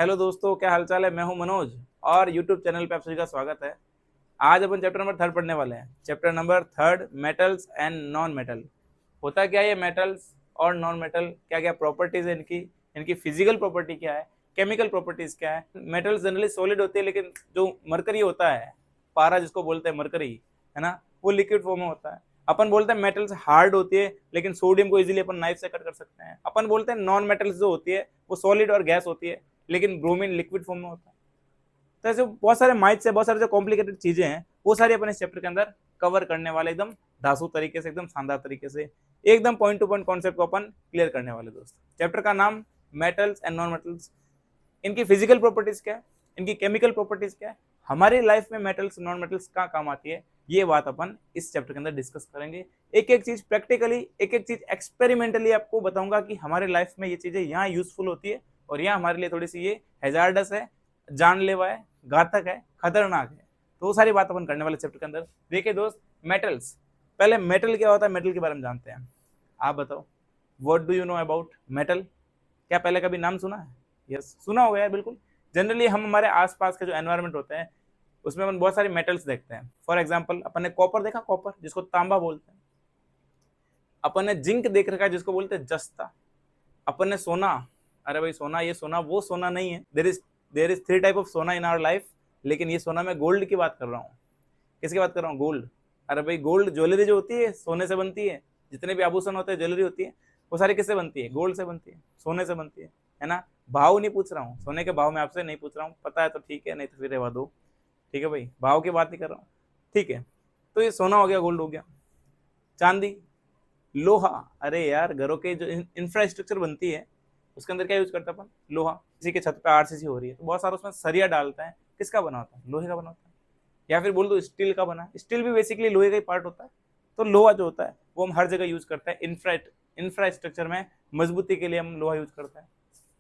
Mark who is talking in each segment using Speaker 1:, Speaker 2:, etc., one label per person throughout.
Speaker 1: Hello दोस्तों, क्या हालचाल है। मैं हूं मनोज और यूट्यूब चैनल पे आप सभी का स्वागत है। आज अपन चैप्टर नंबर 3 पढ़ने वाले हैं। Chapter number 3, metals and non metal. होता क्या है ये मेटल्स और नॉन मेटल, क्या क्या प्रॉपर्टीज है इनकी, इनकी फिजिकल प्रॉपर्टी क्या है, केमिकल प्रॉपर्टीज क्या है। मेटल्स जनरली सॉलिड होते हैं, लेकिन जो मरकरी होता है, पारा जिसको बोलते हैं मरकरी, है ना, वो लिक्विड फॉर्म में होता है। अपन बोलते हैं मेटल्स हार्ड होती है, लेकिन सोडियम को इजीली अपन नाइफ से कट कर सकते हैं। अपन बोलते हैं नॉन मेटल्स जो होती है वो सॉलिड और गैस होती है, लेकिन ब्रोमीन लिक्विड फॉर्म में होता है। तो ऐसे बहुत सारे माइथ्स है, बहुत सारे जो कॉम्प्लिकेटेड चीजें हैं, वो सारी अपन इस चैप्टर के अंदर कवर करने वाले, एकदम धांसू तरीके से, एकदम शानदार तरीके से, एकदम पॉइंट टू पॉइंट कॉन्सेप्ट को अपन क्लियर करने वाले दोस्त। चैप्टर का नाम मेटल्स एंड नॉन मेटल्स। इनकी फिजिकल प्रॉपर्टीज क्या है, इनकी केमिकल प्रॉपर्टीज क्या है, हमारी लाइफ में मेटल्स नॉन मेटल्स कहाँ काम आती है, ये बात अपन इस चैप्टर के अंदर डिस्कस करेंगे। एक एक चीज प्रैक्टिकली, एक एक चीज एक्सपेरिमेंटली आपको बताऊंगा कि हमारे लाइफ में ये चीजें यहाँ यूजफुल होती है और यहाँ हमारे लिए थोड़ी सी ये हैजार्डस है, जानलेवा है, घातक है, खतरनाक है। तो वो सारी बात अपन करने वाले चैप्टर के अंदर। देखिए दोस्त, मेटल्स, पहले मेटल क्या होता है, मेटल के बारे में जानते हैं। आप बताओ, what do you know about metal? क्या पहले कभी नाम सुना है? यस, सुना होगा यार, बिल्कुल। जनरली हम हमारे आसपास के जो एनवायरनमेंट होते हैं उसमें अपन बहुत सारे मेटल्स देखते हैं। फॉर एग्जांपल, अपन ने कॉपर देखा, कॉपर जिसको तांबा बोलते हैं। अपन ने जिंक देख रखा है जिसको बोलते हैं जस्ता। अपन ने सोना, अरे भाई सोना, ये सोना वो सोना नहीं है। देर इज 3 टाइप ऑफ सोना इन आवर लाइफ, लेकिन ये सोना मैं गोल्ड की बात कर रहा हूँ। किसकी बात कर रहा हूँ? गोल्ड। अरे भाई गोल्ड ज्वेलरी जो होती है सोने से बनती है। जितने भी आभूषण होते हैं, ज्वेलरी होती है, वो सारी किससे बनती है? गोल्ड से बनती है, सोने से बनती है ना। भाव नहीं पूछ रहा हूँ, सोने के भाव में आपसे नहीं पूछ रहा हूँ, पता है तो ठीक है, नहीं तो फिर रहवा दो। ठीक है भाई, भाव की बात नहीं कर रहा हूँ। ठीक है, तो ये सोना हो गया, गोल्ड हो गया। चांदी, लोहा, अरे यार घरों के जो इंफ्रास्ट्रक्चर बनती है उसके अंदर क्या यूज करता है अपन? लोहा। किसी के छत पे आरसीसी हो रही है तो बहुत सारा उसमें सरिया डालता है, किसका बना होता है? लोहे का बना होता है। या फिर बोल दो स्टील का बना, स्टील भी बेसिकली लोहे का ही पार्ट होता है। तो लोहा जो होता है वो हम हर जगह यूज करते हैं। इंफ्रास्ट्रक्चर में मजबूती के लिए हम लोहा यूज करते हैं,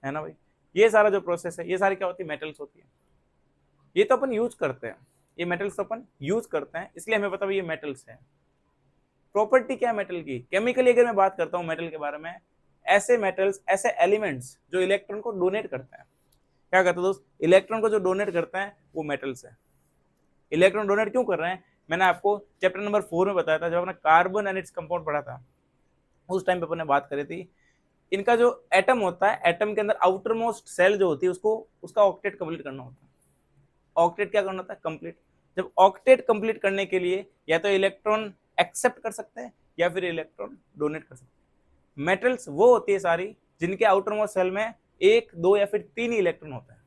Speaker 1: है ना भाई। ये सारा जो प्रोसेस है, ये सारी क्या होती है? मेटल्स होती है। ये तो अपन यूज करते हैं, ये मेटल्स तो अपन यूज करते हैं, इसलिए हमें पता है ये मेटल्स है। प्रॉपर्टी क्या है मेटल की? केमिकली अगर मैं बात करता हूँ मेटल के बारे में, ऐसे मेटल्स, ऐसे एलिमेंट्स जो इलेक्ट्रॉन को डोनेट करते हैं। क्या कहते हैं दोस्त? इलेक्ट्रॉन को जो डोनेट करते हैं वो मेटल्स है। इलेक्ट्रॉन डोनेट क्यों कर रहे हैं? मैंने आपको चैप्टर नंबर 4 में बताया था, जब अपने कार्बन एंड इट्स कंपाउंड पढ़ा था, उस टाइम पे अपने बात करी थी। इनका जो एटम होता है, एटम के अंदर आउटर मोस्ट सेल जो होती है, उसको उसका ऑक्टेट कंप्लीट करना होता है। ऑक्टेट क्या करना होता है? कंप्लीट। जब ऑक्टेट कंप्लीट करने के लिए या तो इलेक्ट्रॉन एक्सेप्ट कर सकते हैं या फिर इलेक्ट्रॉन डोनेट कर सकते हैं। मेटल्स वो होती है सारी जिनके आउटर मोस्ट सेल में 1, 2 या फिर 3 ही इलेक्ट्रॉन होता है।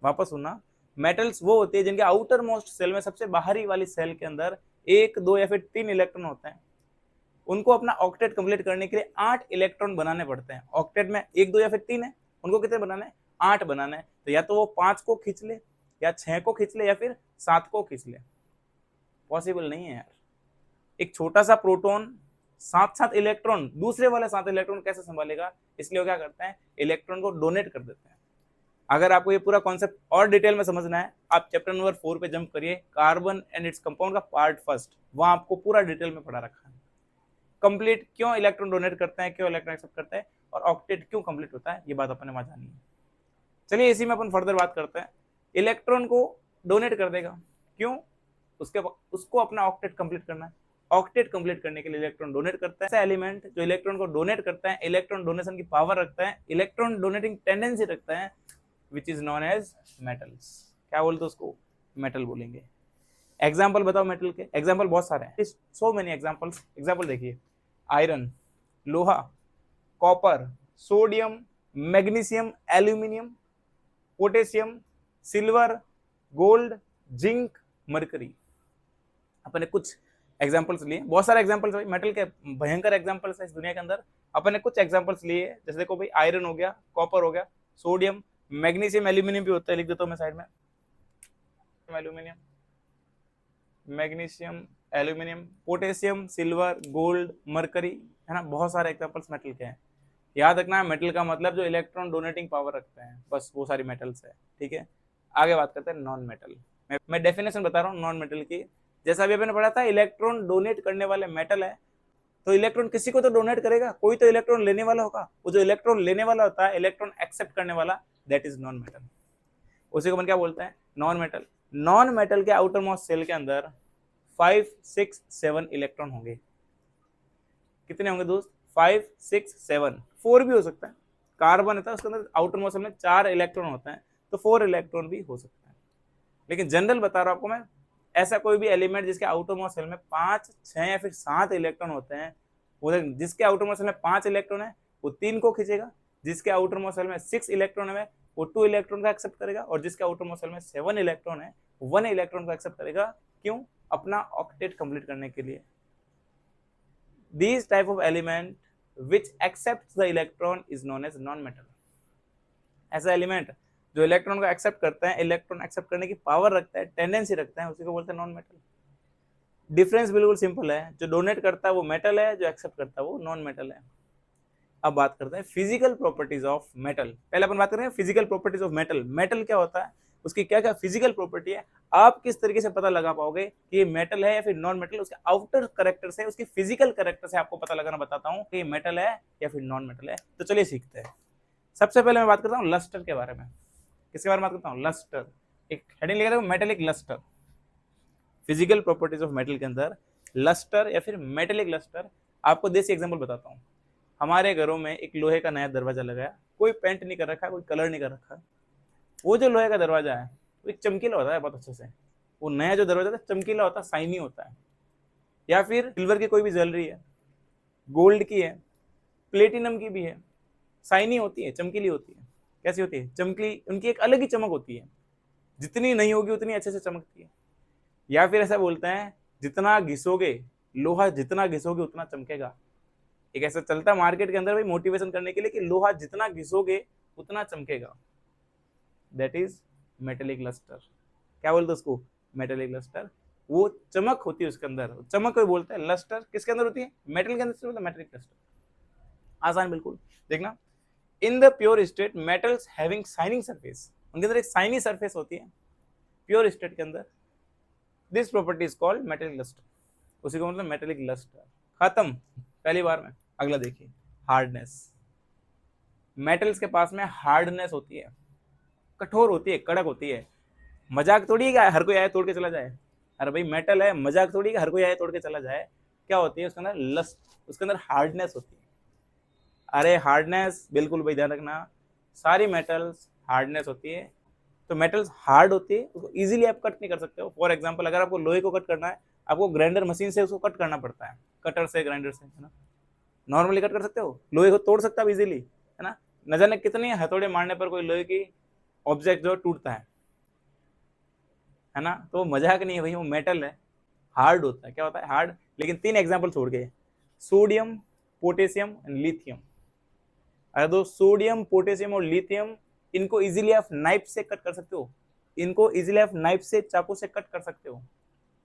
Speaker 1: वापस सुनना, मेटल्स वो होती है जिनके आउटर मोस्ट सेल में, सबसे बाहरी वाली सेल के अंदर 1, 2 या फिर 3 इलेक्ट्रॉन होते हैं। उनको अपना ऑक्टेट कंप्लीट करने के लिए 8 इलेक्ट्रॉन बनाने पड़ते हैं। ऑक्टेट में 1, 2 या फिर 3 है, उनको कितने बनाने हैं? 8 बनाने हैं। तो या तो वो 5 को खींच ले, या 6 को खींच ले, या फिर 7 को खींच ले। पॉसिबल नहीं है यार। एक छोटा सा प्रोटॉन 7 इलेक्ट्रॉन, दूसरे वाले 7 इलेक्ट्रॉन कैसे संभालेगा? इसलिए वो क्या करते हैं? इलेक्ट्रॉन को डोनेट कर देते हैं। अगर आपको ये पूरा कॉन्सेप्ट और डिटेल में समझना है, आप चैप्टर नंबर 4 पे जंप करिए, कार्बन एंड इट्स कंपाउंड का पार्ट फर्स्ट, वहां आपको पूरा डिटेल में पढ़ा रखा है। कंप्लीट क्यों इलेक्ट्रॉन डोनेट करते हैं, क्यों इलेक्ट्रॉन एक्सेप्ट करते हैं, और ऑक्टेट क्यों कंप्लीट होता है, ये बात अपने वहां जानी है। चलिए इसी में अपन फर्दर बात करते हैं। इलेक्ट्रॉन को डोनेट कर देगा, क्यों? उसको अपना ऑक्टेट कंप्लीट करना है। ऑक्टेट कंप्लीट करने के लिए इलेक्ट्रॉन डोनेट करता है। ऐसा एलिमेंट जो इलेक्ट्रॉन को डोनेट करता है, इलेक्ट्रॉन डोनेशन की पावर रखता है, इलेक्ट्रॉन डोनेटिंग टेंडेंसी रखता है, which is known as metals. क्या बोलते हैं उसको? मेटल बोलेंगे। एग्जाम्पल बताओ मेटल के। एग्जाम्पल बहुत सारे हैं, सो मेनी एग्जाम्पल्स। एग्जाम्पल देखिए, आयरन, लोहा, copper, sodium, magnesium, aluminium, potassium, silver, gold, zinc, mercury. अपने कुछ एग्जांपल्स लिए, बहुत सारे एग्जांपल्स है मेटल के, भयंकर एग्जांपल्स है इस दुनिया के अंदर। अपने कुछ एग्जांपल्स लिए, जैसे देखो भाई, आयरन हो गया, कॉपर हो गया, सोडियम, मैग्नीशियम, एल्यूमिनियम भी होता है, लिख देता हूं मैं साइड में। Aluminium, magnesium, aluminium, potassium, silver, gold, mercury, है ना। बहुत सारे एग्जांपल्स मेटल के हैं। याद रखना है, मेटल का मतलब जो इलेक्ट्रॉन डोनेटिंग पावर रखते हैं, बस वो सारी मेटल्स है। ठीक है, आगे बात करते हैं नॉन मेटल। मैं डेफिनेशन बता रहा हूँ नॉन मेटल की। जैसा अभी मैंने पढ़ा था, इलेक्ट्रॉन डोनेट करने वाले मेटल है, तो इलेक्ट्रॉन किसी को तो डोनेट करेगा, कोई तो इलेक्ट्रॉन लेने वाला होगा। वो जो इलेक्ट्रॉन लेने वाला होता है, इलेक्ट्रॉन एक्सेप्ट करने वाला, दैट इज नॉन मेटल। उसी को अपन क्या बोलते हैं, नॉन मेटल। नॉन मेटल के आउटर मोस्ट सेल के अंदर 5, 6, 7 इलेक्ट्रॉन होंगे। कितने होंगे दोस्त, 5, 6, 7, 4 भी हो सकता है। कार्बन होता है उसके अंदर आउटर मोस्ट सेल में 4 इलेक्ट्रॉन होते हैं, तो 4 इलेक्ट्रॉन भी हो सकता है। लेकिन जनरल बता रहा हूं आपको मैं, ऐसा कोई भी एलिमेंट जिसके आउटर मोस्ट सेल में 5, 6 या फिर 7 इलेक्ट्रॉन होते हैं, वो जिसके आउटर मोस्ट सेल में 5 इलेक्ट्रॉन है वो 3 को खींचेगा, जिसके आउटर मोस्ट सेल में 6 इलेक्ट्रॉन है वो 2 इलेक्ट्रॉन का एक्सेप्ट करेगा, और जिसके आउटर मोस्ट सेल में 7 इलेक्ट्रॉन है 1 इलेक्ट्रॉन का एक्सेप्ट करेगा। क्यों, अपना ऑक्टेट कंप्लीट करने के लिए। These type of element which accepts the electron is known as non-metal। ऐसा एलिमेंट जो इलेक्ट्रॉन को एक्सेप्ट करता है, इलेक्ट्रॉन एक्सेप्ट करने की पावर रखता है, टेंडेंसी रखता है, उसी को बोलते हैं नॉन मेटल। डिफरेंस बिल्कुल सिंपल है, जो डोनेट करता है वो मेटल है, जो एक्सेप्ट करता है वो नॉन मेटल है। अब बात करते हैं फिजिकल प्रॉपर्टीज ऑफ मेटल। पहले अपन बात करेंगे physical properties of metal. Metal क्या होता है, उसकी क्या क्या फिजिकल प्रॉपर्टी है, आप किस तरीके से पता लगा पाओगे कि ये मेटल है या फिर नॉन मेटल, उसके आउटर कैरेक्टर से, उसकी फिजिकल कैरेक्टर से आपको पता लगाना बताता हूं कि ये मेटल है या फिर नॉन मेटल है। तो चलिए सीखते हैं। सबसे पहले मैं बात करता हूँ लस्टर के बारे में। किसके बारे में बात करता हूँ, लस्टर। एक हेडिंग लिखा था metallic lustre. Physical properties of metal के अंदर लस्टर या फिर मेटेलिक लस्टर। आपको देसी एग्जांपल बताता हूँ। हमारे घरों में एक लोहे का नया दरवाजा लगाया, कोई पेंट नहीं कर रखा, कोई कलर नहीं कर रखा। वो जो लोहे का दरवाजा है वो एक चमकीला होता है बहुत अच्छे से। वो नया जो दरवाजा है चमकीला होता है, शाइनी होता है। या फिर सिल्वर की कोई भी ज्वेलरी है, गोल्ड की है, प्लेटिनम की भी है, शाइनी होती है, चमकीली होती है। कैसी होती है, चमकीली। उनकी एक अलग ही चमक होती है, जितनी नहीं होगी उतनी अच्छे से चमकती है। या फिर ऐसा बोलते हैं, जितना घिसोगे लोहा, जितना घिसोगे उतना चमकेगा। एक ऐसा चलता है मार्केट के अंदर भाई मोटिवेशन करने के लिए कि लोहा जितना घिसोगे उतना चमकेगा। That is metallic lustre. क्या बोलते उसको, मेटेलिक लस्टर। वो चमक होती है उसके अंदर, चमक को बोलते हैं लस्टर। किसके अंदर होती है, मेटल के अंदर बोलते हैं मेटेलिक लस्टर। आसान बिल्कुल। देखना, in the pure state metals having shining surface, उनके अंदर एक शाइनी सरफेस होती है प्योर स्टेट के अंदर। This property is called metallic lustre. उसी को मतलब मेटेलिक लस्टर। खत्म पहली बार में। अगला देखिए, हार्डनेस। मेटल्स के पास में हार्डनेस होती है, कठोर होती है, कड़क होती है। मजाक थोड़ी है कि हर कोई आए तोड़ के चला जाए। अरे भाई मेटल है, मजाक थोड़ी है हर कोई आए तोड़ के चला जाए। क्या होती है उसके अंदर, लस्ट, उसके अंदर हार्डनेस होती है। अरे हार्डनेस बिल्कुल भाई ध्यान रखना, सारी मेटल्स हार्डनेस होती है। तो मेटल्स हार्ड होती है, उसको इजीली आप कट नहीं कर सकते हो। फॉर एग्जांपल, अगर आपको लोहे को कट करना है, आपको ग्राइंडर मशीन से उसको कट करना पड़ता है, कटर से, ग्राइंडर से, है ना। नॉर्मली कट कर सकते हो, लोहे को तोड़ सकते हो इजीली, है ना। न जाने कितनी हथौड़े मारने पर कोई लोहे की ऑब्जेक्ट जो टूटता है ना। तो मजाक नहीं है भाई, वो मेटल है, हार्ड होता है। क्या होता है, हार्ड। लेकिन 3 एग्जांपल छोड़ गए, सोडियम, पोटेशियम एंड लिथियम। अरे दो, सोडियम, पोटेशियम और लिथियम, इनको इजीली आप नाइफ से कट कर सकते हो। इनको इजीली आप नाइफ से, चाकू से कट कर सकते हो।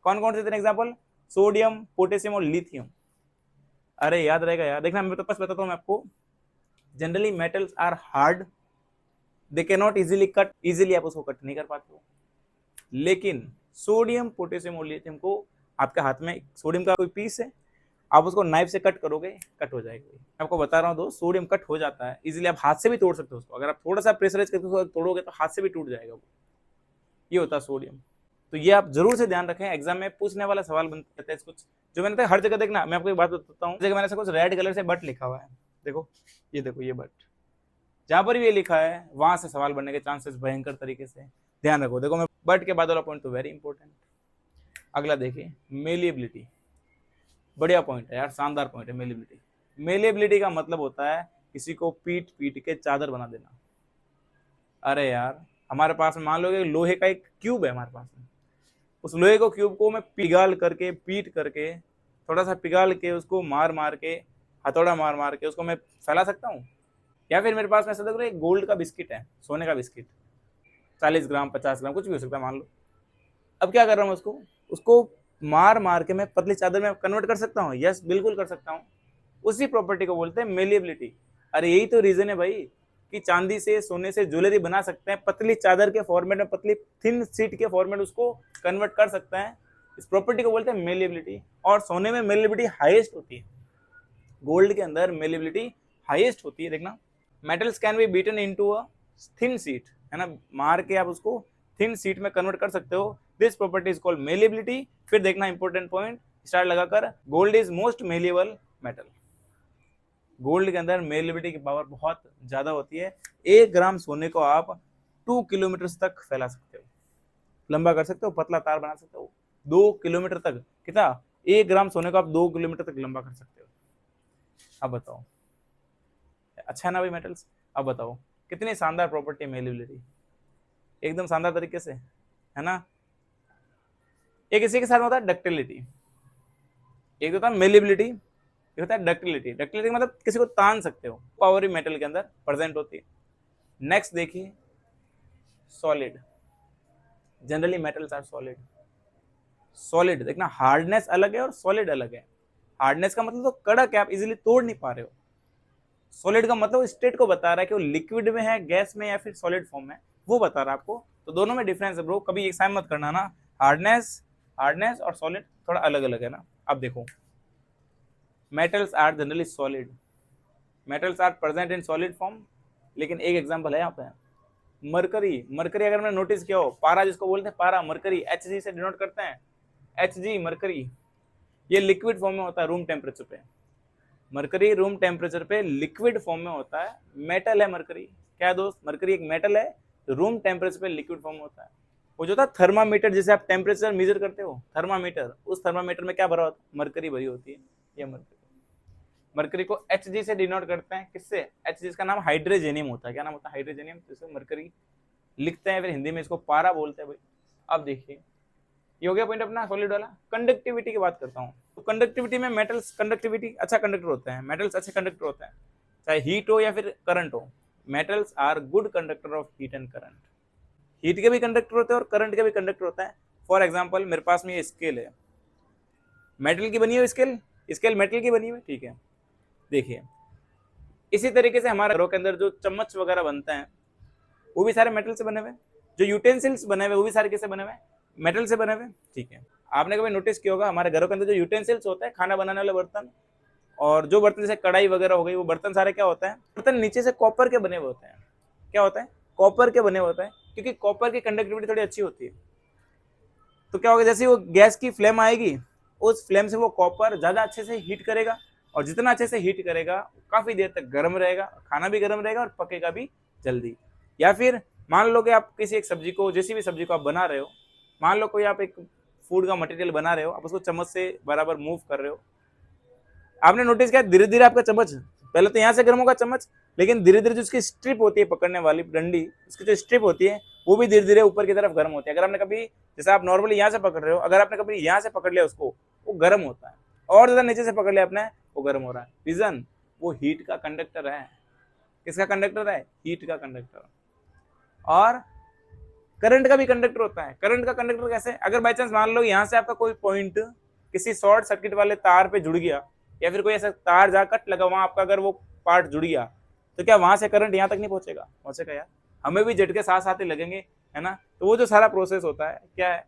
Speaker 1: कौन कौन से 3 एग्जांपल, सोडियम, पोटेशियम और लिथियम। अरे याद रहेगा यार। देखना, मैं तो बस बताता हूँ मैं आपको। Generally metals are hard, they can not easily cut, easily आप उसको कट नहीं कर पाते हो। लेकिन सोडियम, पोटेशियम और लिथियम को आपके हाथ में सोडियम का कोई पीस है, आप उसको नाइफ से कट करोगे, कट हो जाएगा। मैं आपको बता रहा हूँ दोस्त, सोडियम कट हो जाता है इजीली, आप हाथ से भी तोड़ सकते हो उसको। अगर आप थोड़ा सा प्रेशराइज करके उसको तोड़ोगे तो हाथ से भी टूट जाएगा वो। ये होता है सोडियम। तो ये आप जरूर से ध्यान रखें, एग्जाम में पूछने वाला सवाल बनता है कुछ जो मैंने हर जगह। देखना, मैं आपको एक बात बताता हूँ, जगह मैंने ऐसा कुछ रेड कलर से बट लिखा हुआ है, देखो ये, देखो ये बट, जहां पर भी ये लिखा है वहां से सवाल बनने के चांसेस भयंकर तरीके से। ध्यान रखो। देखो, मैं बट के बाद वाला पॉइंट तो वेरी इंपॉर्टेंट। अगला देखिए, मेलिएबिलिटी। बढ़िया पॉइंट है यार, शानदार पॉइंट है मेलिएबिलिटी। मेलिएबिलिटी का मतलब होता है किसी को पीट पीट के चादर बना देना। अरे यार, हमारे पास में मान लो लोहे का एक क्यूब है हमारे पास में, उस लोहे को क्यूब को मैं पिघाल करके, पीट करके, थोड़ा सा पिघाल के, उसको मार मार के, हथौड़ा मार मार के उसको मैं फैला सकता हूँ। या फिर मेरे पास में ऐसा देखो, एक गोल्ड का बिस्किट है, सोने का बिस्किट, 40 ग्राम, 50 ग्राम, कुछ भी हो सकता है मान लो। अब क्या कर रहा हूँ, उसको मार मार के मैं पतली चादर में कन्वर्ट कर सकता हूँ। यस, बिल्कुल कर सकता हूँ। उसी प्रॉपर्टी को बोलते हैं मेलिएबिलिटी। अरे यही तो रीजन है भाई कि चांदी से, सोने से ज्वेलरी बना सकते हैं, पतली चादर के फॉर्मेट में, पतली थिन शीट के फॉर्मेट उसको कन्वर्ट कर सकते हैं। इस प्रॉपर्टी को बोलते हैं मेलिएबिलिटी। और सोने में मेलिएबिलिटी हाईएस्ट होती है, गोल्ड के अंदर मेलिएबिलिटी हाईएस्ट होती है। देखना, metals can be beaten into a thin sheet, है ना, मार के आप उसको थिन शीट में कन्वर्ट कर सकते हो। This property is called malleability. फिर देखना इंपॉर्टेंट पॉइंट स्टार लगाकर, gold is most malleable metal. Gold के अंदर मेलेबिलिटी की पावर बहुत ज्यादा होती है। 1 ग्राम सोने को आप 2 किलोमीटर तक फैला सकते हो, लंबा कर सकते हो, पतला तार बना सकते हो 2 किलोमीटर तक। कितना? 1 ग्राम सोने को आप 2 किलोमीटर तक लंबा कर सकते हो। अब बताओ, अच्छा है ना भाई मेटल्स? अब बताओ कितनी शानदार प्रॉपर्टी है मेलेबिलिटी, एकदम शानदार तरीके से, है ना। एक इसी के साथ होता है डक्टिलिटी। एक होता है मेलेबिलिटी, एक होता है डक्टिलिटी। डक्टिलिटी मतलब किसी को तान सकते हो, पावर ही मेटल के अंदर प्रेजेंट होती है। नेक्स्ट देखिए solid. Generally metals are solid. Solid देखना, हार्डनेस अलग है और सॉलिड अलग है। हार्डनेस का मतलब तो कड़क है, आप इजीली तोड़ नहीं पा रहे हो। सॉलिड का मतलब स्टेट को बता रहा है कि वो लिक्विड में है, गैस में, या फिर सॉलिड फॉर्म में, वो बता रहा है आपको। तो दोनों में डिफरेंस है ब्रो, कभी एक साइन मत करना ना। हार्डनेस और सॉलिड थोड़ा अलग अलग है ना। अब देखो metals are generally solid, metals are present in solid form. लेकिन एक एग्जांपल है यहाँ पे, मरकरी। मरकरी अगर मैंने नोटिस किया हो, पारा जिसको बोलते हैं पारा, मरकरी Hg से डिनोट करते हैं, Hg मरकरी, ये लिक्विड फॉर्म में होता है रूम टेम्परेचर पे। मरकरी रूम टेम्परेचर पे लिक्विड फॉर्म में होता है, मेटल है मरकरी। क्या है दोस्त? मरकरी एक मेटल है, तो रूम टेम्परेचर पे लिक्विड फॉर्म में होता है। वो जो था थर्मामीटर, जिसे आप टेम्परेचर मेजर करते हो, थर्मामीटर, उस थर्मामीटर में क्या भरा होता है? मरकरी भरी होती है। ये मरकरी, मरकरी को Hg से डिनोट करते हैं। किससे? Hg का नाम हाइड्रोजेनियम होता है। क्या नाम होता है? हाइड्रोजेनियम। तो मरकरी लिखते हैं, फिर हिंदी में इसको पारा बोलते हैं भाई। अब देखिए ये हो गया पॉइंट अपना सॉलिड वाला। कंडक्टिविटी की बात करता हूँ, तो कंडक्टिविटी में मेटल्स कंडक्टिविटी अच्छा कंडक्टर होते हैं, मेटल्स अच्छे कंडक्टर होते हैं, चाहे हीट हो या फिर करंट हो। Metals are good conductor of heat and current. Heat के भी कंडक्टर होते हैं और करंट के भी कंडक्टर होता है। फॉर एग्जाम्पल मेरे पास में ये स्केल है, मेटल की बनी हुई स्केल, स्केल मेटल की बनी हुई, ठीक है। देखिए इसी तरीके से हमारे घरों के अंदर जो चम्मच वगैरह बनते हैं वो भी सारे मेटल से बने हुए। जो यूटेंसिल्स बने हुए वो भी सारे किससे बने हुए? मेटल से बने हुए, ठीक है। आपने कभी नोटिस किया होगा हमारे घरों के अंदर जो यूटेंसिल्स होते हैं, खाना बनाने वाले बर्तन, और जो बर्तन जैसे कढ़ाई वगैरह हो गई, वो बर्तन सारे क्या होते हैं? बर्तन नीचे से कॉपर के बने हुए होते हैं। क्या होता है? कॉपर के बने हुए होते हैं, क्योंकि कॉपर की कंडक्टिविटी थोड़ी अच्छी होती है। तो क्या होगा, जैसे वो गैस की फ्लेम आएगी, उस फ्लेम से वो कॉपर ज्यादा अच्छे से हीट करेगा, और जितना अच्छे से हीट करेगा काफी देर तक गर्म रहेगा, खाना भी गर्म रहेगा और पकेगा भी जल्दी। या फिर मान लो कि आप किसी एक सब्जी को, जैसी भी सब्जी को आप बना रहे हो, मान लो कोई आप एक फूड का मटेरियल बना रहे हो, आप उसको चम्मच से बराबर मूव कर रहे हो, आपने नोटिस किया धीरे धीरे आपका चम्मच, पहले तो यहाँ से गर्म होगा चम्मच, लेकिन धीरे धीरे जो उसकी स्ट्रिप होती है पकड़ने वाली डंडी, उसकी जो स्ट्रिप होती है वो भी धीरे धीरे ऊपर की तरफ गर्म होती है। अगर आपने कभी, जैसे आप नॉर्मली यहाँ से पकड़ रहे हो, अगर आपने कभी यहाँ से पकड़ लिया उसको, वो गर्म होता है, और ज्यादा नीचे से पकड़ लिया आपने, वो गर्म हो रहा है। रीजन, वो हीट का कंडक्टर है। किसका कंडक्टर है? हीट का कंडक्टर। और करंट का भी कंडक्टर होता है। करंट का कंडक्टर कैसे? अगर बाई चांस मान लो यहाँ से आपका कोई पॉइंट किसी शॉर्ट सर्किट वाले तार पे जुड़ गया, या फिर कोई ऐसा तार जहाँ कट लगा वहां आपका अगर वो पार्ट जुड़ गया, तो क्या वहां से करंट यहाँ तक नहीं पहुंचेगा? पहुंचेगा यार, हमें भी झटके साथ साथ ही लगेंगे, है ना। तो वो जो सारा प्रोसेस होता है क्या है?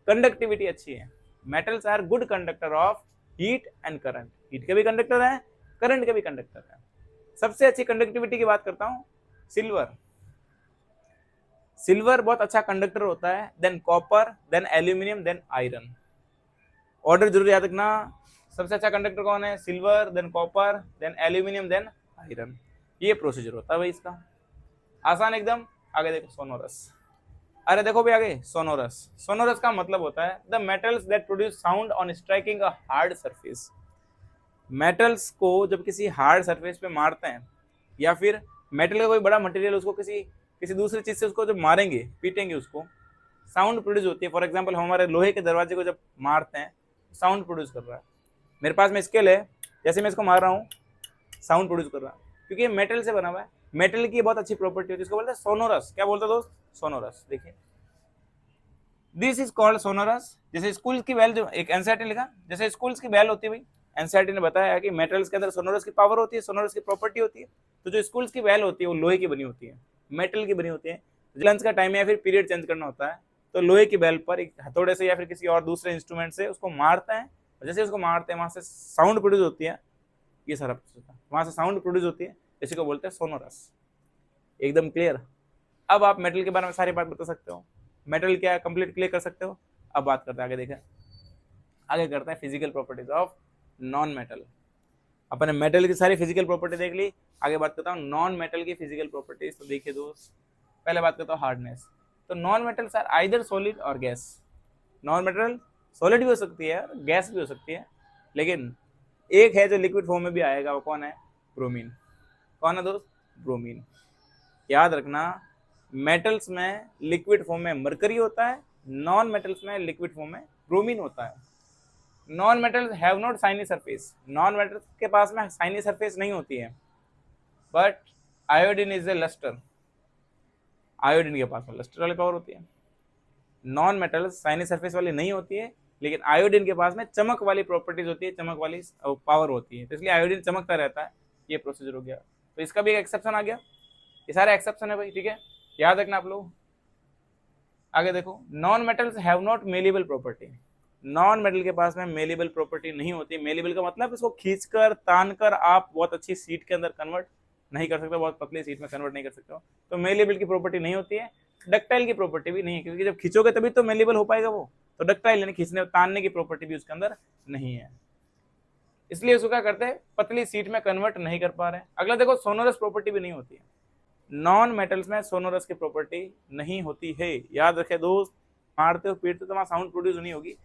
Speaker 1: कंडक्टिविटी अच्छी है। Metals are good conductor of heat and current. Heat के भी कंडक्टर है, करंट के भी कंडक्टर है। सबसे अच्छी कंडक्टिविटी की बात करता हूँ, सिल्वर। सिल्वर बहुत अच्छा कंडक्टर होता है, then copper, then aluminium, then iron. Order जरूर याद रखना, सबसे अच्छा कंडक्टर कौन है? Silver, then copper, then aluminium, then iron. ये प्रोसीजर होता है भाई इसका, आसान एकदम। आगे देखो सोनोरस। अरे देखो भाई आगे सोनोरस। सोनोरस का मतलब होता है the metals that produce sound on striking a hard surface. Metals को जब किसी हार्ड सरफेस पे मारते हैं, या फिर मेटल का कोई बड़ा मटेरियल उसको किसी किसी दूसरी चीज से उसको जब मारेंगे, पीटेंगे, उसको साउंड प्रोड्यूस होती है। फॉर एग्जाम्पल हमारे लोहे के दरवाजे को जब मारते हैं, साउंड प्रोड्यूस कर रहा है। मेरे पास में स्केल है, जैसे मैं इसको मार रहा हूँ, साउंड प्रोड्यूस कर रहा है, क्योंकि ये मेटल से बना हुआ है। मेटल की बहुत अच्छी प्रॉपर्टी होती है, इसको बोलते हैं सोनोरस। क्या बोलते हैं दोस्त? सोनोरस। देखिए दिस इज कॉल्ड सोनोरस। जैसे स्कूल की बेल, जो एक एनसीईआरटी लिखा, जैसे स्कूल्स की बेल होती है भाई, एनसीईआरटी ने बताया कि मेटल्स के अंदर सोनोरस की पावर होती है, सोनोरस की प्रॉपर्टी होती है। तो जो स्कूल्स की बेल होती है वो लोहे की बनी होती है, मेटल की बनी होती है। लंच का टाइम या फिर पीरियड चेंज करना होता है, तो लोहे की बेल पर एक हथौड़े से या फिर किसी और दूसरे इंस्ट्रूमेंट से उसको मारते हैं, और जैसे उसको मारते हैं वहां से साउंड प्रोड्यूस होती है। ये सारा वहां से साउंड प्रोड्यूस होती है, इसी को बोलते हैं सोनोरस। एकदम क्लियर। अब आप मेटल के बारे में सारी बात बता सकते हो, मेटल क्या है कंप्लीट क्लियर कर सकते हो। अब बात करते हैं आगे, देखें आगे करते हैं physical properties of non metal. अपने मेटल की सारी फिजिकल प्रॉपर्टी देख ली, आगे बात करता हूँ नॉन मेटल की फिजिकल प्रॉपर्टीज। तो देखिए दोस्त, पहले बात करता हूँ हार्डनेस। तो non metals are either solid और गैस। नॉन मेटल सॉलिड भी हो सकती है और गैस भी हो सकती है, लेकिन एक है जो लिक्विड फॉर्म में भी आएगा, वो कौन है? ब्रोमीन। कौन है दोस्त? ब्रोमीन। याद रखना, मेटल्स में लिक्विड फॉर्म में मरकरी होता है, नॉन मेटल्स में लिक्विड फॉर्म में ब्रोमीन होता है। Non metals have not shiny surface. Non metals के पास में शाइनी सरफेस नहीं होती है, but iodine is a lustre. Iodine के पास में लस्टर वाली पावर होती है। नॉन मेटल्स शाइनी सरफेस वाली नहीं होती है, लेकिन आयोडीन के पास में चमक वाली प्रॉपर्टीज होती है, चमक वाली पावर होती है, तो इसलिए आयोडीन चमकता रहता है। ये प्रोसीजर हो गया, तो इसका भी एक एक्सेप्शन आ गया। ये सारे एक्सेप्शन है भाई, ठीक है, याद रखना आप लोग। आगे देखो, non metals have not malleable property. Non metal के पास में मेलेबल प्रॉपर्टी नहीं होती। मेलेबल का मतलब इसको खींचकर तानकर आप बहुत अच्छी सीट के अंदर कन्वर्ट नहीं कर सकते, बहुत पतली सीट में कन्वर्ट नहीं कर सकते हो, तो मेलेबल की प्रॉपर्टी नहीं होती है। डक्टाइल की प्रॉपर्टी भी नहीं है, क्योंकि जब खींचोगे तभी तो मेलेबल हो पाएगा वो, तो डक्टाइल यानी खींचने तानने की प्रॉपर्टी भी उसके अंदर नहीं है, इसलिए उसको क्या करते हैं, पतली सीट में कन्वर्ट नहीं कर पा रहे। अगला देखो, सोनोरस प्रॉपर्टी भी नहीं होती है। नॉन मेटल्स में सोनोरस की प्रॉपर्टी नहीं होती है, याद रखे दोस्त। मारते हो पीटते तो वहां साउंड प्रोड्यूस नहीं होगी।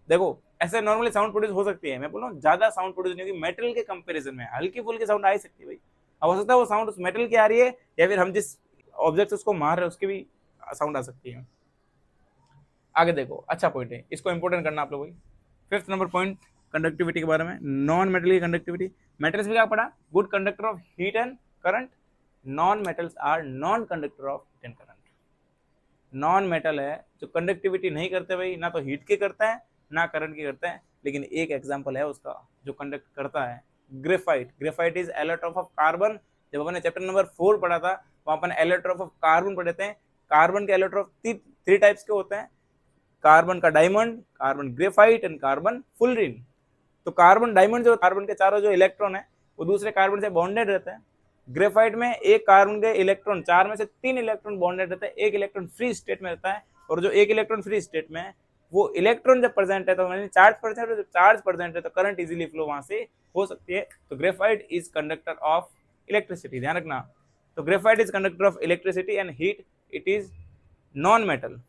Speaker 1: देखो ऐसे नॉर्मली साउंड प्रोड्यूस हो सकती है, मैं बोल रहा हूँ ज्यादा साउंड प्रोड्यूस नहीं होगी। मेटल के कंपैरिजन में हल्की फुल्की साउंड आ सकती है भाई। अब हो सकता है वो साउंड उस मेटल की आ रही है, या फिर हम जिस ऑब्जेक्ट उसको मार रहे हैं उसकी भी साउंड आ सकती है। आगे देखो, अच्छा पॉइंट है, इसको इंपोर्टेंट करना आप लोग। फिफ्थ नंबर पॉइंट, कंडक्टिविटी के बारे में। नॉन मेटल की कंडक्टिविटी, मेटल्स में क्या पढ़ा? Good conductor of heat and current. Non metals are non conductor of heat and current. Non metal है जो कंडक्टिविटी नहीं करते भाई, ना तो हीट के करता है ना करंट की करता है, लेकिन एक एग्जांपल है उसका जो कंडक्ट करता है, graphite. Graphite is allotrope of carbon. जब अपन ने चैप्टर नंबर 4 पढ़ा था, वहां अपन एलोट्रोप ऑफ कार्बन पढ़े थे। कार्बन के एलोट्रोप 3 टाइप्स के होते हैं, कार्बन का diamond, carbon graphite and carbon fullerene. तो कार्बन डायमंड जो कार्बन के चारों जो इलेक्ट्रॉन है वो दूसरे कार्बन से बॉन्डेड रहते हैं। ग्रेफाइट में एक कार्बन के इलेक्ट्रॉन, 4 में से 3 इलेक्ट्रॉन बॉन्डेड रहते हैं, एक इलेक्ट्रॉन फ्री स्टेट में रहता है। और जो एक इलेक्ट्रॉन फ्री स्टेट में है वो इलेक्ट्रॉन जब प्रेजेंट है तो चार्ज प्रेजेंट है, जब चार्ज प्रेजेंट है तो करंट इजीली फ्लो वहां से हो सकती है। तो graphite is conductor of electricity, ध्यान रखना। तो graphite is conductor of electricity and heat, it is non metal.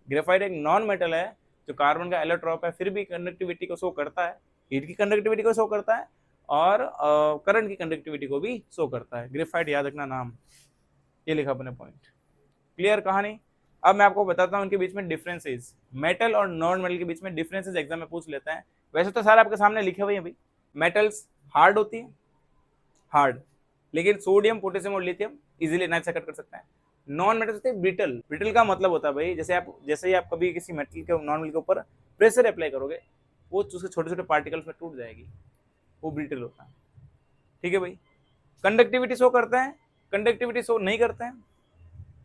Speaker 1: Graphite एक नॉन मेटल है जो कार्बन का एलोट्रोप है, फिर भी कंडक्टिविटी को शो करता है, हीट की कंडक्टिविटी को शो करता है और करंट की कंडक्टिविटी को भी शो करता है। ग्रेफाइट, याद रखना नाम, ये लिखा अपने पॉइंट। क्लियर कहानी? अब मैं आपको बताता हूँ उनके बीच में डिफरेंसेस, मेटल और नॉन मेटल के बीच में डिफरेंसेस एग्जाम में पूछ लेते हैं। वैसे तो सारे आपके सामने लिखे हुए हैं भाई। मेटल्स हार्ड होती है, हार्ड, लेकिन सोडियम पोटेशियम और लिथियम इजीली नाइफ से कट कर सकते हैं। नॉन मेटल होते हैं ब्रिटल। ब्रिटल का मतलब होता है भाई, जैसे ही आप कभी किसी मेटल के नॉन मेटल के ऊपर प्रेशर अप्लाई करोगे वो उसके छोटे छोटे पार्टिकल्स में टूट जाएगी, वो ब्रिटल होता है, ठीक है भाई। कंडक्टिविटी शो करते हैं, कंडक्टिविटी शो नहीं करते हैं।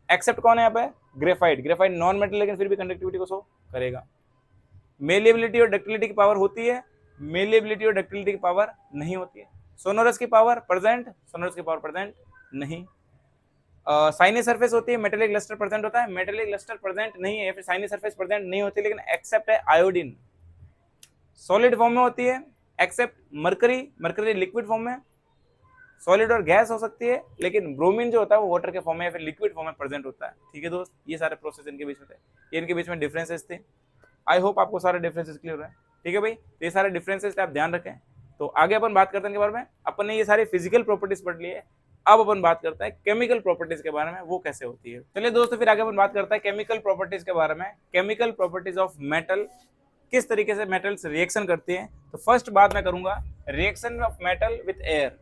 Speaker 1: एक्सेप्ट कौन है यहाँ पे? ग्रेफाइट। ग्रेफाइट नॉन मेटल लेकिन फिर भी कंडक्टिविटी को शो करेगा। मेलेबिलिटी और डक्टिलिटी की पावर होती है, मेलेबिलिटी और डक्टिलिटी की पावर नहीं होती है। सोनोरस की पावर प्रेजेंट, सोनोरस की पावर प्रेजेंट नहीं। साइनी सरफेस होती है, मेटेलिक लस्टर प्रेजेंट होता है, मेटेलिक लस्टर प्रेजेंट नहीं है, फिर साइनी सरफेस प्रेजेंट नहीं होती, लेकिन एक्सेप्ट है आयोडीन, सॉलिड फॉर्म में होती है। Except mercury, mercury liquid form में, सॉलिड और गैस हो सकती है, लेकिन ब्रोमीन जो होता है वो वाटर के फॉर्म में या फिर लिक्विड फॉर्म में प्रेजेंट होता है, ठीक है दोस्त। ये सारे प्रोसेस इनके बीच में थे, ये इनके बीच में डिफरेंसेस थे। आई होप आपको सारे डिफरेंसेस क्लियर है, ठीक है भाई। ये सारे डिफरेंसेस आप ध्यान रखें। तो आगे अपन बात करते हैं इनके बारे में। अपन ने ये सारी फिजिकल प्रॉपर्टीज पढ़ ली है, अब अपन बात करते हैं केमिकल प्रॉपर्टीज के बारे में, वो कैसे होती है। चलिए दोस्तों, फिर आगे अपन बात करते हैं केमिकल प्रॉपर्टीज के बारे में। केमिकल प्रॉपर्टीज ऑफ मेटल, किस तरीके से मेटल्स रिएक्शन करती हैं। तो फर्स्ट बात मैं करूंगा reaction of metal with air.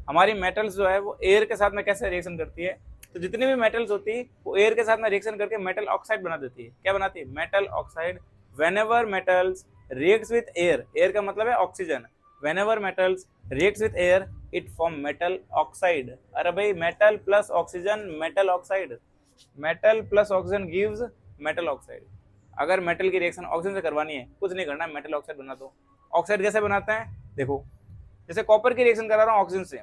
Speaker 1: हमारी मेटल्स जो है वो एयर के साथ में कैसे रिएक्शन करती है। तो जितनी भी मेटल्स होती है वो एयर के साथ में रिएक्शन करके मेटल ऑक्साइड बना देती है। क्या बनाती है? Metal oxide. Whenever metals reacts with air, air का मतलब है oxygen, whenever metals reacts with air it form metal oxide. अरे भाई, metal plus oxygen metal oxide, metal plus oxygen gives metal oxide. अगर मेटल की रिएक्शन ऑक्सीजन से करवानी है, कुछ नहीं करना, मेटल ऑक्साइड बना दो। ऑक्साइड कैसे बनाते हैं? देखो, जैसे कॉपर की रिएक्शन करा रहा हूँ ऑक्सीजन से,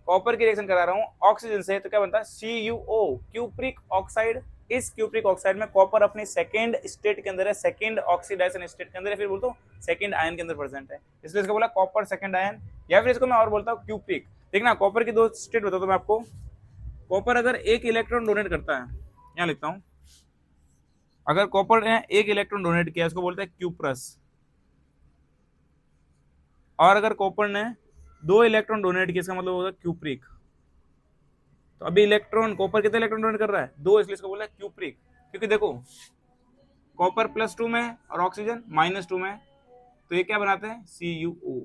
Speaker 1: कॉपर की रिएक्शन करा रहा हूँ ऑक्सीजन से, तो क्या बनता है CuO, क्यूप्रिक ऑक्साइड। इस क्यूप्रिक ऑक्साइड में कॉपर अपनी सेकेंड स्टेट के अंदर है, सेकेंड ऑक्सीडाइजेशन स्टेट के अंदर है, फिर बोलता हूँ सेकेंड आयन के अंदर प्रेजेंट है, इसलिए इसको बोला कॉपर सेकेंड आयन, या फिर इसको मैं और बोलता हूँ क्यूप्रिक। देखना कॉपर की दो स्टेट बताता हूँ मैं आपको। कॉपर अगर एक इलेक्ट्रॉन डोनेट करता है, यहाँ लिखता हूँ, अगर कॉपर ने एक इलेक्ट्रॉन डोनेट किया इसको बोलते हैं क्यूप्रस, और अगर कॉपर ने 2 इलेक्ट्रॉन डोनेट किया इसका मतलब होगा क्यूप्रिक। तो अभी इलेक्ट्रॉन, कॉपर कितने इलेक्ट्रॉन डोनेट कर रहा है 2, इसलिए इसको बोला है क्यूप्रिक। क्योंकि देखो कॉपर +2 में और ऑक्सीजन -2 में, तो ये क्या बनाते हैं CuO,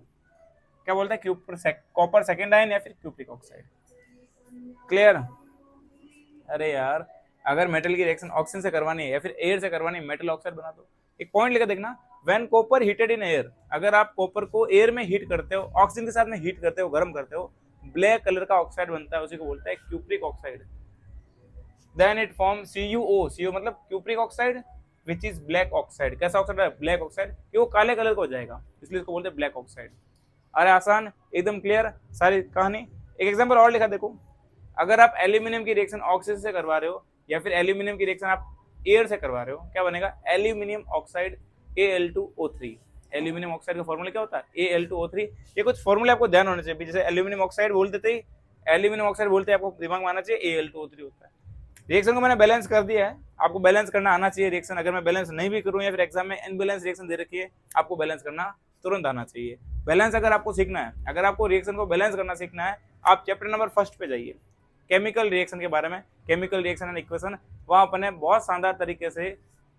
Speaker 1: क्या बोलते हैं कॉपर सेकेंड आयन या फिर क्यूप्रिक ऑक्साइड। क्लियर? अरे यार अगर मेटल की रिएक्शन ऑक्सीजन से करवानी है या फिर एयर से करवानी है, मेटल ऑक्साइड बना दो। एक पॉइंट लेकर देखना, when copper heated in air, अगर आप कॉपर को एयर में हीट करते हो, ऑक्सीजन के साथ में हीट करते हो, गर्म करते हो, ब्लैक कलर का ऑक्साइड बनता है, उसी को बोलते हैं cupric oxide. Then it form CuO, CO मतलब cupric oxide which is black oxide. कैसा ऑक्साइड है? ब्लैक ऑक्साइड, कि वो काले कलर का हो जाएगा, इसलिए इसको बोलते हैं ब्लैक ऑक्साइड। अरे आसान, एकदम क्लियर सारी कहानी। एक एग्जांपल और लिखा देखो, अगर आप एल्यूमिनियम की रिएक्शन ऑक्सीजन से करवा रहे हो या फिर एल्यूमिनियम की रिएक्शन आप एयर से करवा रहे हो, क्या बनेगा aluminium oxide Al2O3। Aluminium oxide का फॉर्मूला क्या होता है Al2O3। ये कुछ फॉर्मूले आपको ध्यान होने चाहिए, जैसे एल्यूमिनियम ऑक्साइड बोलते ही एल्यूमिनियम ऑक्साइड बोलते हैं, आपको दिमाग में आना चाहिए Al2O3 होता है। रिएक्शन को मैंने बैलेंस कर दिया है, आपको बैलेंस करना आना चाहिए रिएक्शन। अगर मैं बैलेंस नहीं भी करूं या फिर एग्जाम में इनबैलेंस रिएक्शन दे रखी है, आपको बैलेंस करना तुरंत आना चाहिए। बैलेंस अगर आपको सीखना है, अगर आपको रिएक्शन को बैलेंस करना सीखना है, आप चैप्टर नंबर 1 पे जाइए, केमिकल रिएक्शन के बारे में, केमिकल रिएक्शन एंड इक्वेशन, वहां अपने बहुत शानदार तरीके से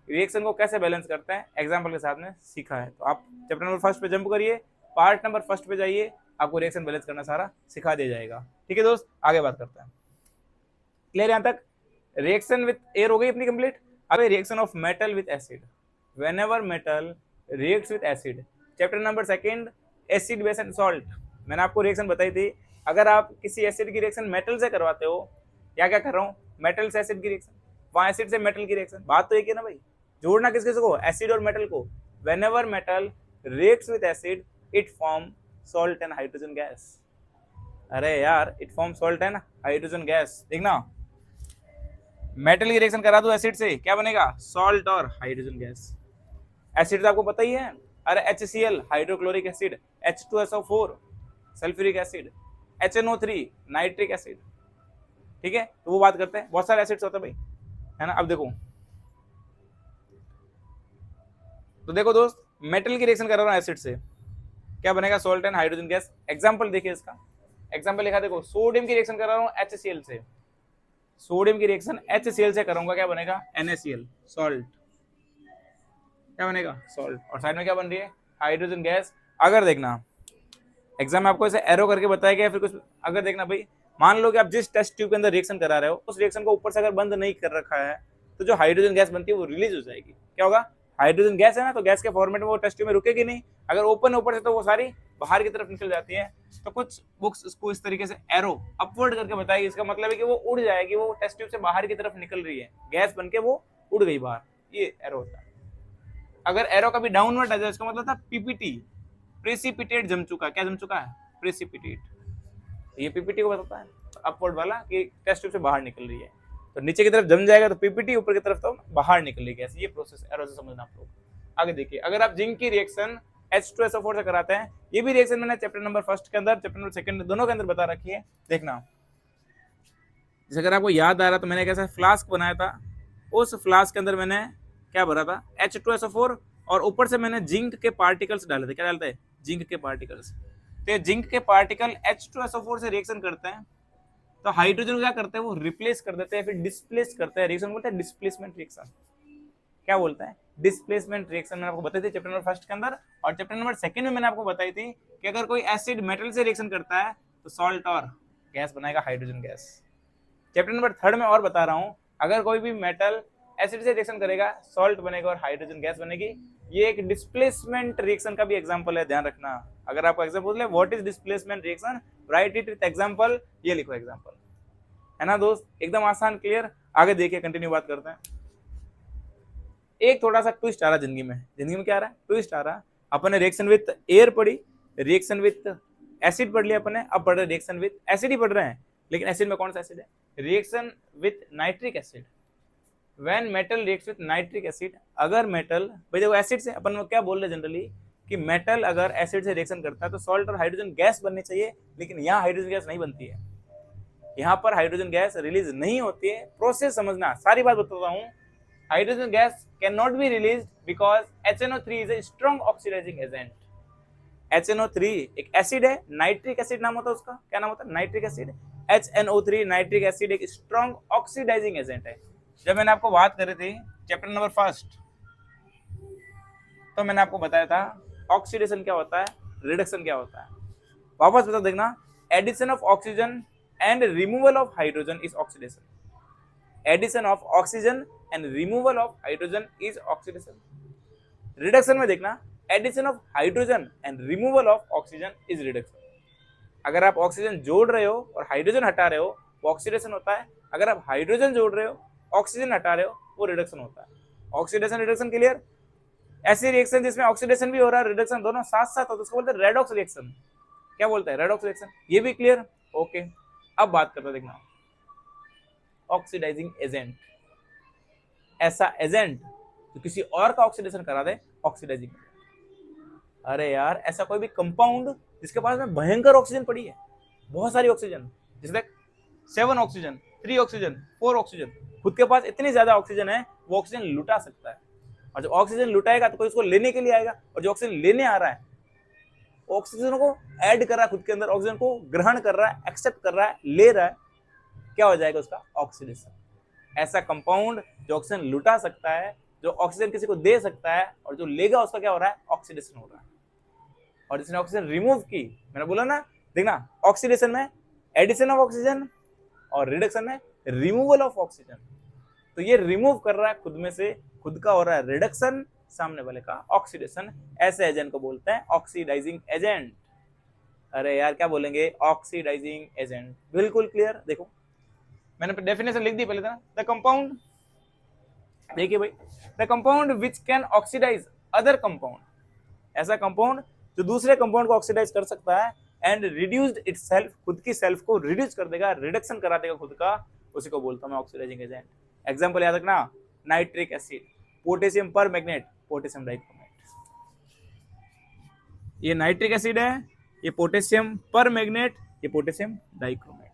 Speaker 1: रिएक्शन को कैसे बैलेंस करते हैं एग्जाम्पल के साथ में सीखा है। तो आप चैप्टर नंबर 1 पे जंप करिए, पार्ट नंबर 1 पे जाइए, आपको रिएक्शन बैलेंस करना सारा सिखा दिया जाएगा। ठीक है दोस्त, आगे बात करते हैं। क्लियर यहाँ तक? रिएक्शन विथ एयर हो गई अपनी कंप्लीट। अब reaction of metal with acid, whenever metal reacts with acid, chapter number 2 acid base and salt. मैंने आपको रिएक्शन बताई थी, अगर आप किसी एसिड की रिएक्शन मेटल से करवाते हो, या क्या कर रहा हूँ मेटल से एसिड की रिएक्शन, वहां एसिड से मेटल की रिएक्शन, बात तो एक है ना भाई, जोड़ना किस किस को, एसिड और मेटल को। Whenever metal reacts with acid it form salt and hydrogen gas. अरे यार it form salt and hydrogen gas. देखना मेटल की रिएक्शन करा दो एसिड से, क्या बनेगा सॉल्ट और हाइड्रोजन गैस। एसिड तो आपको पता ही है, अरे HCl hydrochloric acid, H2SO4 sulphuric acid, HNO3 nitric acid. ठीक है, तो वो बात करते हैं, बहुत सारे एसिड्स होते हैं भाई, है ना। अब देखो, तो देखो दोस्त, मेटल की रिएक्शन कर रहा हूं एसिड से, क्या बनेगा salt and hydrogen gas. Example देखिए इसका, एग्जांपल लिखा देखो, सोडियम की रिएक्शन कर रहा हूं HCl से, सोडियम की रिएक्शन HCl से करूंगा, क्या बनेगा NaCl सॉल्ट, क्या बनेगा सॉल्ट, और साइड में क्या बन रही है हाइड्रोजन गैस। अगर देखना एग्जाम में आपको ऐसे एरो करके बताया गया फिर कुछ, अगर देखना भाई, मान लो कि आप जिस टेस्ट ट्यूब के अंदर रिएक्शन करा रहे हो, उस रिएक्शन को ऊपर से अगर बंद नहीं कर रखा है, तो जो हाइड्रोजन गैस बनती है वो रिलीज हो जाएगी। क्या होगा, हाइड्रोजन गैस है ना, तो गैस के फॉर्मेट में वो टेस्ट ट्यूब में रुकेगी नहीं, अगर ओपन ऊपर से तो वो सारी बाहर की तरफ निकल जाती है। तो कुछ बुक्स इसको इस तरीके से एरो अपवर्ड करके बताएगी, इसका मतलब है कि वो उड़ जाएगी, वो टेस्ट ट्यूब से बाहर की तरफ निकल रही है, गैस बन के वो उड़ गई बाहर, ये एरो होता है। अगर एरो कभी डाउनवर्ड आ जाए, इसका मतलब था पीपीटी, प्रेसिपिटेट जम चुका, क्या जम चुका है प्रेसिपिटेट, ये पीपीटी को बताता है अपवर्ड वाला कि टेस्ट ट्यूब से बाहर निकल रही है, तो नीचे की तरफ जम जाएगा तो पीपीटी, ऊपर की तरफ तो बाहर निकलेगी, ऐसे ये प्रोसेस एरो से समझना आप लोग। आगे देखिए, अगर आप जिंक की रिएक्शन H2SO4 से कराते हैं, ये भी रिएक्शन मैंने चैप्टर नंबर 1 के अंदर, चैप्टर नंबर 2 दोनों के अंदर बता रखी है। देखना, जैसे अगर आपको याद आ रहा तो मैंने एक ऐसा फ्लास्क बनाया था, उस फ्लास्क के अंदर मैंने क्या भरा था H2SO4, और ऊपर से मैंने जिंक के पार्टिकल्स डाले थे। क्या डालते हैं जिंक के पार्टिकल्स, तो जिंक के पार्टिकल H2SO4 से रिएक्शन करते हैं, तो हाइड्रोजन क्या करते हैं वो रिप्लेस कर देते हैं, फिर डिस्प्लेस करते हैं, रिएक्शन बोलते हैं डिस्प्लेसमेंट रिएक्शन। क्या बोलते हैं डिस्प्लेसमेंट रिएक्शन, मैंने आपको बताई थी चैप्टर नंबर 1 के अंदर, और चैप्टर नंबर 2 में मैंने आपको बताई थी कि अगर कोई एसिड मेटल से रिएक्शन करता है तो सॉल्ट और गैस बनाएगा हाइड्रोजन गैस। चैप्टर नंबर 3 में और बता रहा हूं, अगर कोई भी मेटल एसिड से रिएक्शन करेगा सॉल्ट बनेगा और हाइड्रोजन गैस बनेगी। ये एक डिस्प्लेसमेंट रिएक्शन का भी एग्जांपल है, ध्यान रखना। अगर आपको एग्जांपल पूछ ले what is displacement reaction, right it with example, ये लिखो एग्जांपल, है ना दोस्त, एकदम आसान क्लियर। आगे देखिए, कंटिन्यू बात करते हैं। एक थोड़ा सा ट्विस्ट आ रहा जिंदगी में क्या आ रहा है ट्विस्ट आ रहा है। अपन ने रिएक्शन विथ एयर पढ़ी, रिएक्शन विथ एसिड पढ़ लिया अपन ने, अब पढ़ रहे रिएक्शन विथ एसिड ही पढ़ रहे हैं, लेकिन एसिड में कौन सा एसिड है, reaction with nitric acid. When metal reacts with nitric acid, अगर मेटल, भाई देखो एसिड से अपन क्या बोल रहे हैं जनरली कि मेटल अगर एसिड से रिएक्शन करता है तो सॉल्ट और हाइड्रोजन गैस बननी चाहिए, लेकिन यहाँ हाइड्रोजन गैस नहीं बनती है, यहाँ पर हाइड्रोजन गैस रिलीज नहीं होती है। प्रोसेस समझना, सारी बात बताता हूँ। Hydrogen gas can not be release because HNO3 is a strong oxidising agent. HNO3 एक एसिड है, नाइट्रिक एसिड नाम होता है उसका, क्या नाम होता है, nitric acid. HNO3 nitric acid एक स्ट्रॉन्ग ऑक्सीडाइजिंग एजेंट है। जब मैंने आपको बात करी थी चैप्टर नंबर 1 तो मैंने आपको बताया था ऑक्सीडेशन क्या होता है, रिडक्शन क्या होता है। वापस बता देखना, addition of oxygen and removal of hydrogen is oxidation. Addition of oxygen and removal of hydrogen is oxidation. Reduction में देखना, addition of hydrogen and removal of oxygen is reduction. अगर आप ऑक्सीजन जोड़ रहे हो और हाइड्रोजन हटा रहे हो वो ऑक्सीडेशन होता है, अगर आप हाइड्रोजन जोड़ रहे हो ऑक्सीजन हटा रहे हो वो रिडक्शन होता है। Oxidation reduction clear. ऐसी रिएक्शन जिसमें ऑक्सीडेशन भी हो रहा है रिडक्शन दोनों साथ साथ होता है उसको बोलते हैं रेडॉक्स रिएक्शन। क्या बोलते हैं, रेडॉक्स रिएक्शन। ये भी क्लियर, ओके। अब बात करते हैं, देखना ऑक्सीडाइजिंग एजेंट, ऐसा एजेंट जो किसी और का ऑक्सीडेशन करा दे, ऑक्सीडाइजिंग। अरे यार ऐसा कोई भी कंपाउंड जिसके पास में भयंकर ऑक्सीजन पड़ी है, बहुत सारी ऑक्सीजन, जैसे 7 ऑक्सीजन, 3 ऑक्सीजन, 4 ऑक्सीजन, खुद के पास इतनी ज्यादा ऑक्सीजन है वो ऑक्सीजन लुटा सकता है। और जब ऑक्सीजन लुटाएगा तो कोई उसको लेने के लिए आएगा, और जो ऑक्सीजन लेने आ रहा है ऑक्सीजन को ऐड कर रहा है खुद के अंदर, ऑक्सीजन को ग्रहण कर रहा है, एक्सेप्ट कर रहा है, ले रहा है, क्या हो जाएगा उसका, ऑक्सीडेशन। ऐसा कंपाउंड जो ऑक्सीजन लुटा सकता है, जो ऑक्सीजन किसी को दे सकता है, और जो लेगा उसका क्या हो रहा है, ऑक्सीडेशन हो रहा है। और जिसने ऑक्सीजन रिमूव की, मैंने बोला ना, देखना ऑक्सीडेशन में एडिशन ऑफ ऑक्सीजन और रिडक्शन में रिमूवल ऑफ ऑक्सीजन। तो ये रिमूव कर रहा है खुद में से, खुद का हो रहा है रिडक्शन, सामने वाले का ऑक्सीडेशन। ऐसे एजेंट को बोलते हैं ऑक्सीडाइजिंग एजेंट। अरे यार क्या बोलेंगे, ऑक्सीडाइजिंग एजेंट। बिल्कुल क्लियर। देखो मैंने डेफिनेशन लिख दी पहले था, द कंपाउंड, देखिए भाई, the compound which can oxidise other compound, ऐसा कंपाउंड जो दूसरे कंपाउंड को ऑक्सीडाइज कर सकता है, एंड रिड्यूस्ड इटसेल्फ, खुद की सेल्फ को रिड्यूस कर देगा, रिडक्शन करा देगा खुद का, उसी को बोलता हूं मैं ऑक्सीडाइजिंग एजेंट। एग्जांपल याद रखना, नाइट्रिक एसिड, पोटेशियम पर मैग्नेट, पोटेशियम डाइक्रोमेट। ये नाइट्रिक एसिड है, ये पोटेशियम पर मैग्नेट, ये पोटेशियम डाइक्रोमेट।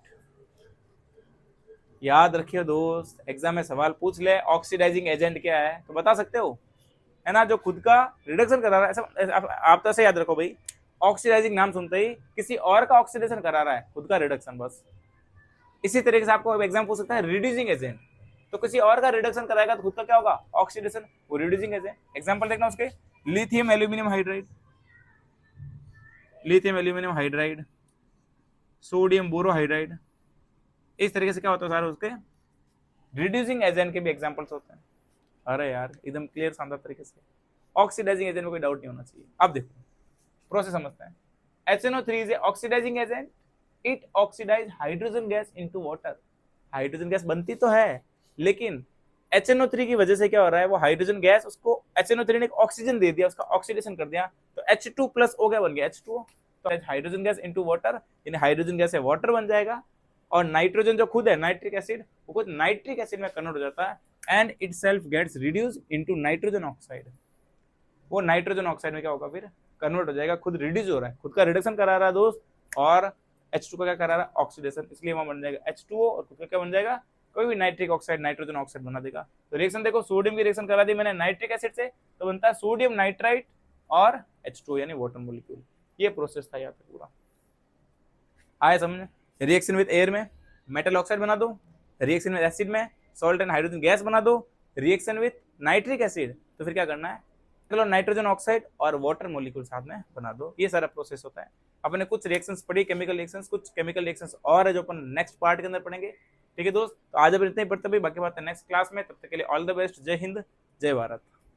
Speaker 1: याद रखिए दोस्त, एग्जाम में सवाल पूछ ले ऑक्सीडाइजिंग एजेंट क्या है तो बता सकते हो, है ना, जो खुद का रिडक्शन करा रहा है। ऐसा आप तो ऐसे याद रखो भाई, ऑक्सीडाइजिंग नाम सुनते ही किसी और का ऑक्सीडेशन करा रहा है, खुद का रिडक्शन, बस। इसी तरीके से आपको एग्जाम पूछ सकता है रिड्यूसिंग एजेंट, तो किसी और का रिडक्शन कराएगा तो खुद का क्या होगा, ऑक्सीडेशन, वो रिड्यूसिंग एजेंट। एग्जांपल देखना उसके, lithium aluminium hydride, lithium aluminium hydride, sodium borohydride, इस तरीके से क्या होता है सारे उसके रिड्यूसिंग एजेंट के भी एग्जांपल्स होते हैं। अरे यार एकदम क्लियर शानदार तरीके से, ऑक्सीडाइजिंग एजेंट में कोई डाउट नहीं होना चाहिए। अब देखो प्रोसेस समझते हैं। HNO3 is a oxidising agent, it oxidise hydrogen gas into water. Hydrogen gas बनती तो है, लेकिन HNO3 की वजह से क्या हो रहा है, वो हाइड्रोजन गैस, उसको HNO3 ने ऑक्सीजन दे दिया, उसका ऑक्सीडेशन कर दिया, तो H2+ हो गया, बन गया H2O। तो हाइड्रोजन गैस इनटू वाटर, यानी हाइड्रोजन गैस से वाटर बन जाएगा, और नाइट्रोजन जो खुद है नाइट्रिक एसिड, वो खुद नाइट्रिक एसिड में कन्वर्ट हो जाता है, and itself gets reduce into nitrogen oxide. वो नाइट्रोजन ऑक्साइड में क्या होगा, फिर कन्वर्ट हो जाएगा, खुद रिड्यूस हो रहा है, खुद का रिडक्शन करा रहा है दोस्त, और H2 का क्या करा रहा है, ऑक्सीडेशन, इसलिए वहां बन जाएगा H2O, और खुद का क्या बन जाएगा, कोई भी नाइट्रिक ऑक्साइड नाइट्रोजन ऑक्साइड बना देगा। तो रिएक्शन देखो, सोडियम की रिएक्शन करा दी मैंने नाइट्रिक एसिड से, तो बनता है सोडियम नाइट्राइट और H2O यानी वाटर मॉलिक्यूल। ये प्रोसेस था यहाँ पे पूरा, आया समझ। रिएक्शन विद एयर में मेटल ऑक्साइड बना दो, रिएक्शन विद एसिड में सॉल्ट एंड हाइड्रोजन गैस बना दो, रिएक्शन विद नाइट्रिक एसिड तो फिर क्या करना है, चलो नाइट्रोजन ऑक्साइड और वाटर मॉलिक्यूल साथ में बना दो। ये सारा प्रोसेस होता है। अपने कुछ रिएक्शंस पढ़ी, केमिकल रिएक्शंस, कुछ केमिकल रिएक्शंस और है जो अपन नेक्स्ट पार्ट के अंदर पढ़ेंगे। ठीक है दोस्त, तो आज अब इतना ही पढ़ते, बाकी बात है नेक्स्ट क्लास में। तब तक के लिए ऑल द बेस्ट, जय हिंद, जय भारत।